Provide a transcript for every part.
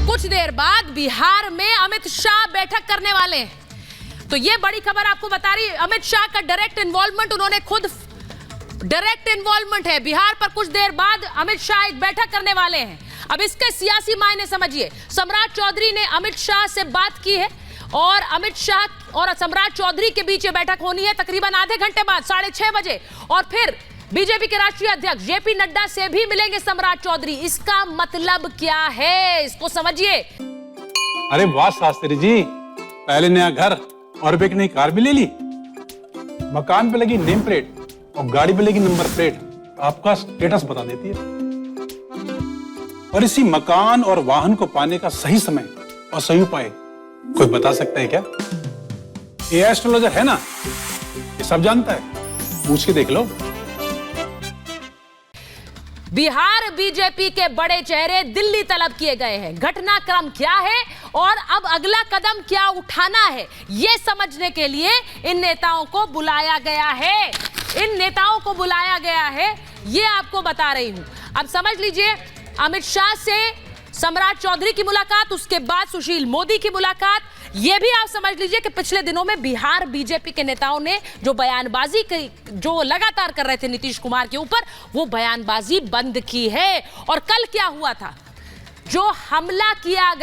कुछ देर बाद बिहार में अमित शाह बैठक करने वाले हैं। तो ये बड़ी खबर आपको बता रही, अमित शाह का डायरेक्ट इन्वॉल्वमेंट, उन्होंने खुद डायरेक्ट इन्वॉल्वमेंट है। बिहार पर कुछ देर बाद अमित शाह एक बैठक करने वाले हैं। अब इसके सियासी मायने समझिए। सम्राट चौधरी ने अमित शाह से बात की है और अमित शाह और सम्राट चौधरी के बीच ये बैठक होनी है तकरीबन आधे घंटे बाद 6:30 बजे। और फिर बीजेपी के राष्ट्रीय अध्यक्ष जेपी नड्डा से भी मिलेंगे सम्राट चौधरी। इसका मतलब क्या है, इसको समझिए। अरे वाह शास्त्री जी, पहले नया घर और एक नई कार भी ले ली, मकान पे लगी नेम प्लेट और गाड़ी पे लगी नंबर प्लेट, आपका स्टेटस बता देती है। और इसी मकान और वाहन को पाने का सही समय और सही उपाय कोई बता सकता है क्या? ये एस्ट्रोलॉजर है ना, ये सब जानता है, पूछ के देख लो। बिहार बीजेपी के बड़े चेहरे दिल्ली तलब किए गए हैं। घटनाक्रम क्या है और अब अगला कदम क्या उठाना है, यह समझने के लिए इन नेताओं को बुलाया गया है। ये आपको बता रही हूं। अब समझ लीजिए, अमित शाह से सम्राट चौधरी की मुलाकात, उसके बाद सुशील मोदी की मुलाकात। यह भी आप समझ लीजिए कि पिछले दिनों में बिहार बीजेपी के नेताओं ने जो बयानबाजी जो लगातार कर रहे थे नीतीश कुमार के ऊपर, वो बयानबाजी बंद की है। और कल क्या हुआ था, जो हमला किया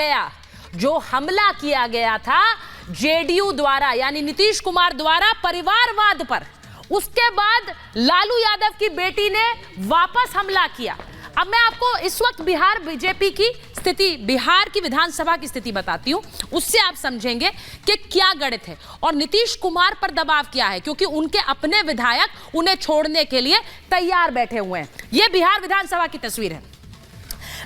गया था जेडीयू द्वारा, यानी नीतीश कुमार द्वारा परिवारवाद पर, उसके बाद लालू यादव की बेटी ने वापस हमला किया। अब मैं आपको इस वक्त बिहार बीजेपी की स्थिति, बिहार की विधानसभा की स्थिति बताती हूं, उससे आप समझेंगे कि क्या गणित है और नीतीश कुमार पर दबाव क्या है, क्योंकि उनके अपने विधायक उन्हें छोड़ने के लिए तैयार बैठे हुए हैं। यह बिहार विधानसभा की तस्वीर है।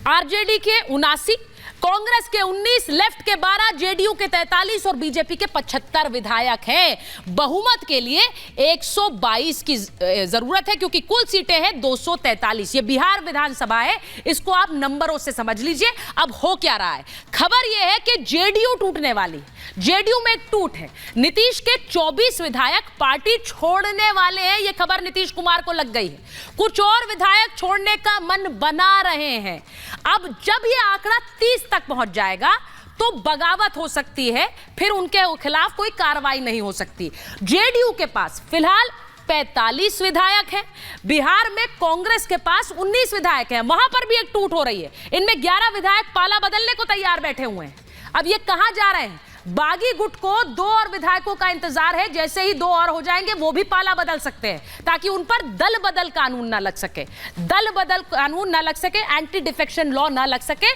आरजेडी के 79, कांग्रेस के 19, लेफ्ट के 12, जेडीयू के 43 और बीजेपी के 75 विधायक हैं। बहुमत के लिए 122 की जरूरत है, क्योंकि कुल सीटें हैं 243। ये बिहार विधानसभा है, इसको आप नंबरों से समझ लीजिए। अब हो क्या रहा है, खबर यह है कि जेडीयू टूटने वाली, जेडीयू में एक टूट है। नीतीश के 24 विधायक पार्टी छोड़ने वाले हैं, यह खबर नीतीश कुमार को लग गई है। कुछ और विधायक छोड़ने का मन बना रहे हैं। अब जब यह आंकड़ा 30 तक पहुंच जाएगा तो बगावत हो सकती है, फिर उनके खिलाफ कोई कार्रवाई नहीं हो सकती। जेडीयू के पास फिलहाल 45 विधायक हैं। बिहार में कांग्रेस के पास 19 विधायक हैं, वहां पर भी एक टूट हो रही है। इनमें 11 विधायक पाला बदलने को तैयार बैठे हुए हैं। अब ये कहां जा रहे हैं? बागी गुट को 2 और विधायकों का इंतजार है। जैसे ही 2 और हो जाएंगे वो भी पाला बदल सकते हैं, ताकि उन पर दल बदल कानून ना लग सके, एंटी डिफेक्शन लॉ ना लग सके।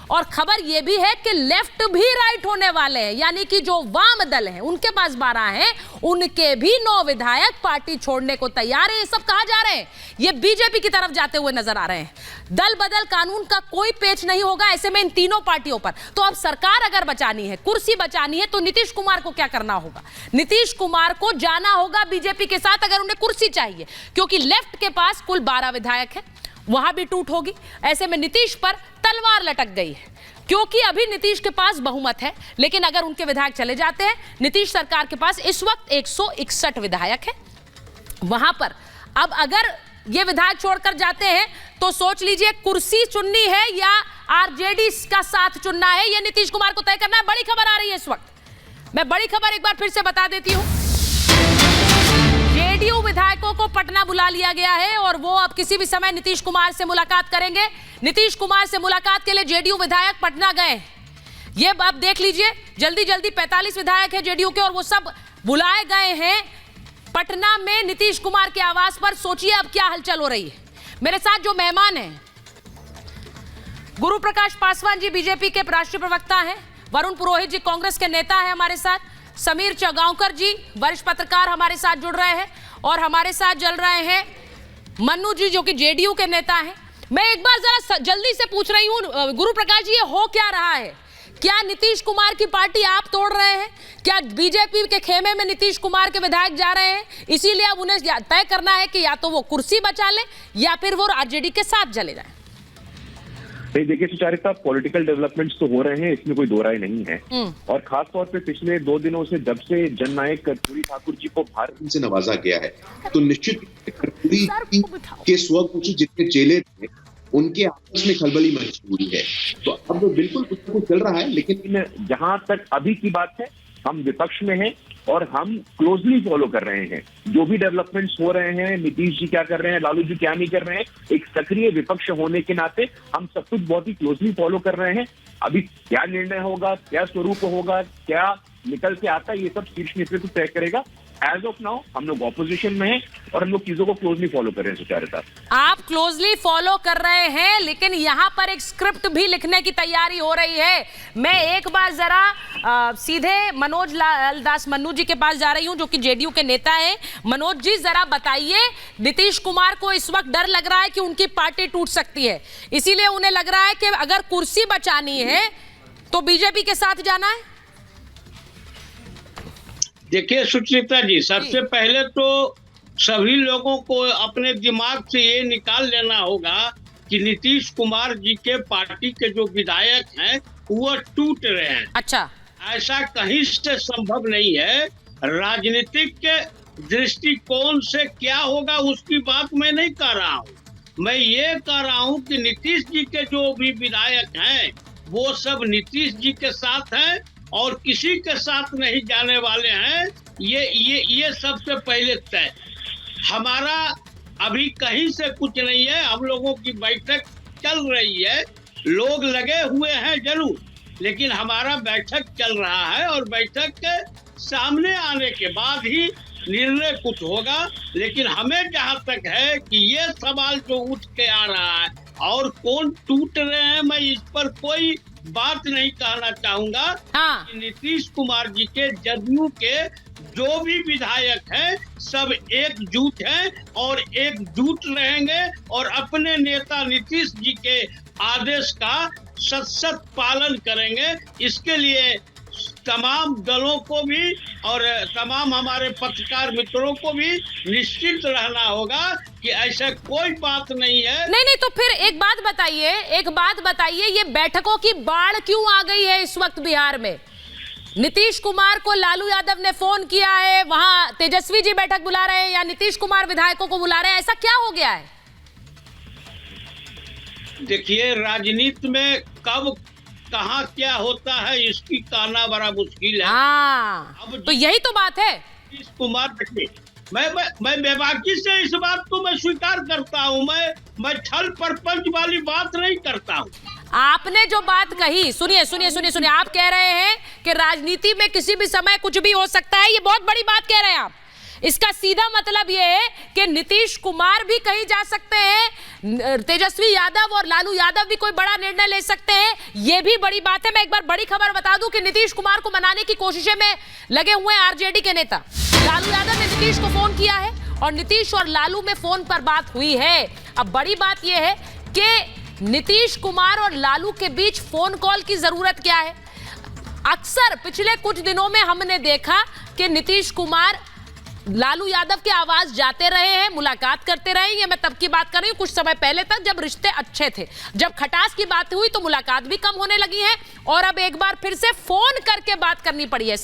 और खबर यह भी है कि लेफ्ट भी राइट होने वाले हैं, यानी कि जो वाम दल हैं उनके पास 12 हैं, उनके भी 9 विधायक पार्टी छोड़ने को तैयार है। ये सब कहां जा रहे हैं? ये बीजेपी की तरफ जाते हुए नजर आ रहे हैं। दल बदल कानून का कोई पेच नहीं होगा ऐसे में इन तीनों पार्टियों पर। तो अब सरकार अगर बचानी है, कुर्सी बचानी है, तो नीतीश कुमार को क्या करना होगा? नीतीश कुमार को जाना होगा बीजेपी के साथ, अगर उन्हें कुर्सी चाहिए, क्योंकि लेफ्ट के पास कुल 12 विधायक हैं, वहां भी टूट होगी। ऐसे में नीतीश पर तलवार लटक गई है, क्योंकि अभी नीतीश के पास बहुमत है, लेकिन अगर उनके विधायक चले जाते हैं, नीतीश सरकार के पास इस वक्त 161 विधायक हैं वहां पर। अब अगर ये विधायक छोड़कर जाते हैं तो सोच लीजिए, कुर्सी चुननी है या आरजेडी का साथ चुनना है, यह नीतीश कुमार को तय करना है। बड़ी खबर आ रही है इस वक्त, मैं बड़ी खबर एक बार फिर से बता देती हूं। जेडीयू विधायकों को पटना बुला लिया गया है और वो अब किसी भी समय नीतीश कुमार से मुलाकात करेंगे। नीतीश कुमार से मुलाकात के लिए जेडीयू विधायक पटना गए। ये अब देख लीजिए, जल्दी 45 विधायक हैं जेडीयू के और वो सब बुलाए गए हैं पटना में नीतीश कुमार के आवास पर। सोचिए अब क्या हलचल हो रही है। मेरे साथ जो मेहमान हैं, गुरु प्रकाश पासवान जी बीजेपी के राष्ट्रीय प्रवक्ता हैं, वरुण पुरोहित जी कांग्रेस के नेता हैं हमारे साथ, समीर चगांवकर जी वरिष्ठ पत्रकार हमारे साथ जुड़ रहे हैं, और हमारे साथ जुड़ रहे हैं मन्नू जी जो कि जेडीयू के नेता हैं। मैं एक बार जरा जल्दी से पूछ रही हूं, गुरु प्रकाश जी, ये हो क्या रहा है? क्या नीतीश कुमार की पार्टी आप तोड़ रहे हैं? क्या बीजेपी के खेमे में नीतीश कुमार के विधायक जा रहे हैं? इसीलिए अब उन्हें तय करना है कि या तो वो कुर्सी बचा ले या फिर वो आरजेडी के साथ चले जाएं। देखिए सुचारिता, पॉलिटिकल डेवलपमेंट्स तो हो रहे हैं, इसमें कोई दो राय नहीं है। और खास तौर पे पिछले 2 दिनों से जब से जननायक कर्पूरी ठाकुर जी को भारत से नवाजा गया है, तो निश्चित कर्पूरी के स्वघोषित जितने चेले थे उनके आपस में खलबली मची हुई है। तो अब बिल्कुल कुछ चल रहा है, लेकिन जहां तक अभी की बात है, हम विपक्ष में हैं और हम क्लोजली फॉलो कर रहे हैं जो भी डेवलपमेंट्स हो रहे हैं। नीतीश जी क्या कर रहे हैं, लालू जी क्या नहीं कर रहे हैं, एक सक्रिय विपक्ष होने के नाते हम सब कुछ बहुत ही क्लोजली फॉलो कर रहे हैं। अभी क्या निर्णय होगा, क्या स्वरूप होगा, क्या निकल के आता है, ये सब शीर्ष नेतृत्व तय करेगा। एज ऑफ नाउ हम लोग ऑपोजिशन में हैं और हम लोग चीजों को क्लोजली फॉलो कर रहे हैं सुचारुता। आप क्लोजली फॉलो कर रहे हैं, लेकिन यहां पर एक स्क्रिप्ट भी लिखने की तैयारी हो रही है। मैं एक बार जरा सीधे मनोज लाल दास मन्नू जी के पास जा रही हूं, जो कि जेडीयू के नेता है। मनोज जी, जरा बताइए, नीतीश कुमार को इस वक्त डर लग रहा है कि उनकी पार्टी टूट सकती है, इसीलिए उन्हें लग रहा है कि अगर कुर्सी बचानी है तो बीजेपी के साथ जाना है। देखिए सुचित्रा जी, सबसे पहले तो सभी लोगों को अपने दिमाग से ये निकाल लेना होगा कि नीतीश कुमार जी के पार्टी के जो विधायक हैं वो टूट रहे हैं। अच्छा, ऐसा कहीं से संभव नहीं है। राजनीतिक के दृष्टिकोण से क्या होगा उसकी बात मैं नहीं कर रहा हूँ। मैं ये कह रहा हूँ कि नीतीश जी के जो भी विधायक हैं वो सब नीतीश जी के साथ हैं और किसी के साथ नहीं जाने वाले हैं। ये सबसे पहले तय। हमारा अभी कहीं से कुछ नहीं है, हम लोगों की बैठक चल रही है, लोग लगे हुए हैं जरूर, लेकिन हमारा बैठक चल रहा है और बैठक के सामने आने के बाद ही निर्णय कुछ होगा। लेकिन हमें जहां तक है कि ये सवाल जो उठ के आ रहा है और कौन टूट रहे हैं, मैं इस पर कोई बात नहीं कहना चाहूंगा। हाँ। कि नीतीश कुमार जी के जदयू के जो भी विधायक हैं सब एकजुट हैं और एकजुट रहेंगे और अपने नेता नीतीश जी के आदेश का सत पालन करेंगे। इसके लिए तमाम दलों को भी और तमाम हमारे पत्रकार मित्रों को भी निश्चित रहना होगा कि ऐसा कोई बात नहीं है। नहीं, तो फिर एक बात बताइए, ये बैठकों की बाढ़ क्यों आ गई है इस वक्त बिहार में? नीतीश कुमार को लालू यादव ने फोन किया है, वहां तेजस्वी जी बैठक बुला रहे हैं या नीतीश कुमार विधायकों को बुला रहे हैं, ऐसा क्या हो गया है? देखिए, राजनीति में कब कहाँ क्या होता है इसकी कहना बड़ा मुश्किल है। अब तो यही तो बात है। नीतीश कुमार, मैं बेबाकी से इस बात को मैं स्वीकार करता हूँ। मैं छल प्रपंच वाली बात नहीं करता हूँ। आपने जो बात कही, सुनिए, आप कह रहे हैं कि राजनीति में किसी भी समय कुछ भी हो सकता है, ये बहुत बड़ी बात कह रहे हैं आप। इसका सीधा मतलब ये है कि नीतीश कुमार भी कहीं जा सकते हैं, तेजस्वी यादव और लालू यादव भी कोई बड़ा निर्णय ले सकते हैं, ये भी बड़ी बात है। मैं एक बार बड़ी खबर बता दूं कि नीतीश कुमार को मनाने की कोशिशें में लगे हुए हैं आरजेडी के नेता। लालू यादव ने नीतीश को फोन किया है और नीतीश और लालू में फोन पर बात हुई है। अब बड़ी बात यह है कि नीतीश कुमार और लालू के बीच फोन कॉल की जरूरत क्या है? अक्सर पिछले कुछ दिनों में हमने देखा कि नीतीश कुमार लालू यादव के आवाज जाते रहे हैं, मुलाकात करते रहे। ये मैं तब की बात कर रही हूं, कुछ समय पहले तक, जब रिश्ते अच्छे थे। जब खटास की बात हुई तो मुलाकात भी कम होने लगी है और अब एक बार फिर से फोन करके बात करनी पड़ी है।